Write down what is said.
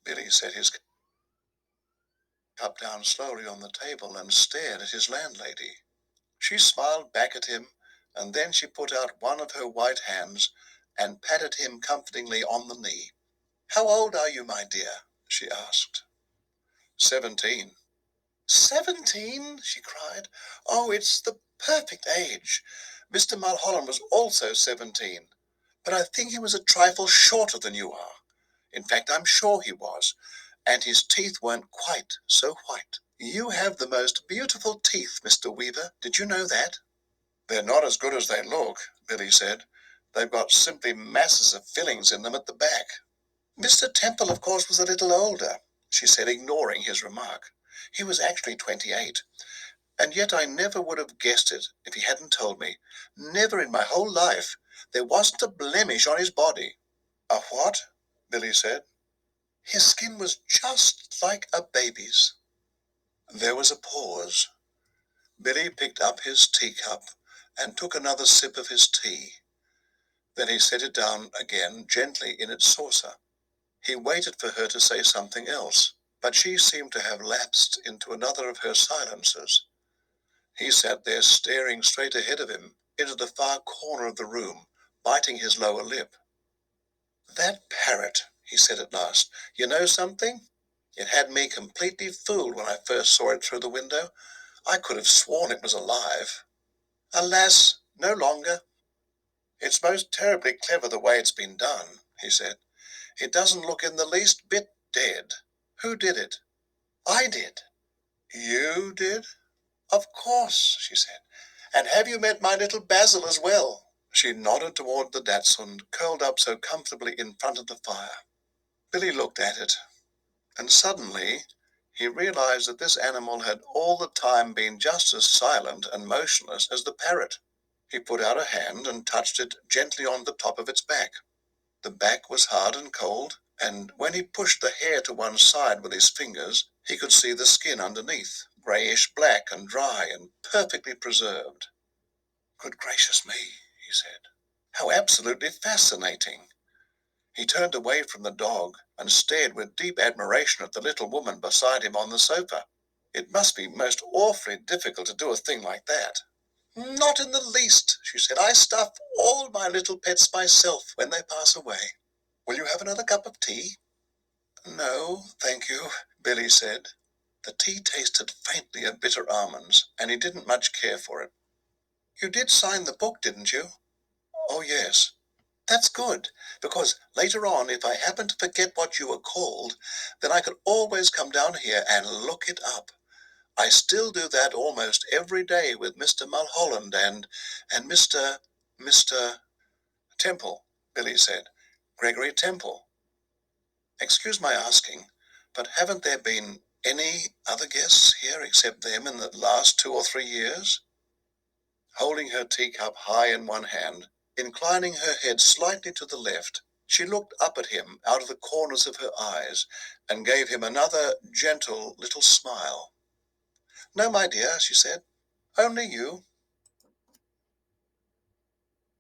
Billy set his cup down slowly on the table and stared at his landlady. She smiled back at him, and then she put out one of her white hands and patted him comfortingly on the knee. "How old are you, my dear?" she asked. 17. 17? She cried. "Oh, it's the perfect age. Mr. Mulholland was also 17, but I think he was a trifle shorter than you are. In fact, I'm sure he was, and his teeth weren't quite so white. You have the most beautiful teeth, Mr. Weaver. Did you know that?" "They're not as good as they look," Billy said. "They've got simply masses of fillings in them at the back." "Mr. Temple, of course, was a little older," she said, ignoring his remark. "He was actually 28, and yet I never would have guessed it if he hadn't told me. Never in my whole life. There wasn't a blemish on his body." "A what?" Billy said. "His skin was just like a baby's." There was a pause. Billy picked up his teacup and took another sip of his tea. Then he set it down again gently in its saucer. He waited for her to say something else, but she seemed to have lapsed into another of her silences. He sat there staring straight ahead of him, into the far corner of the room, biting his lower lip. "That parrot," he said at last. "You know something? It had me completely fooled when I first saw it through the window. I could have sworn it was alive. Alas, no longer. It's most terribly clever the way it's been done," he said. "It doesn't look in the least bit dead. Who did it?" "I did." "You did?" "Of course," she said. "And have you met my little Basil as well?" She nodded toward the dachshund, curled up so comfortably in front of the fire. Billy looked at it, and suddenly he realized that this animal had all the time been just as silent and motionless as the parrot. He put out a hand and touched it gently on the top of its back. The back was hard and cold, and when he pushed the hair to one side with his fingers, he could see the skin underneath, grayish-black and dry and perfectly preserved. "Good gracious me," he said. "How absolutely fascinating." He turned away from the dog and stared with deep admiration at the little woman beside him on the sofa. "It must be most awfully difficult to do a thing like that." "Not in the least," she said. "I stuff all my little pets myself when they pass away. Will you have another cup of tea?" "No, thank you," Billy said. The tea tasted faintly of bitter almonds, and he didn't much care for it. "You did sign the book, didn't you?" "Oh, yes." "That's good, because later on, if I happen to forget what you were called, then I can always come down here and look it up. I still do that almost every day with Mr. Mulholland and Mr. "Temple," Billy said. "Gregory Temple." "Excuse my asking, but haven't there been any other guests here except them in the last 2 or 3 years?" Holding her teacup high in one hand, inclining her head slightly to the left, she looked up at him out of the corners of her eyes and gave him another gentle little smile. "No, my dear," she said. "Only you.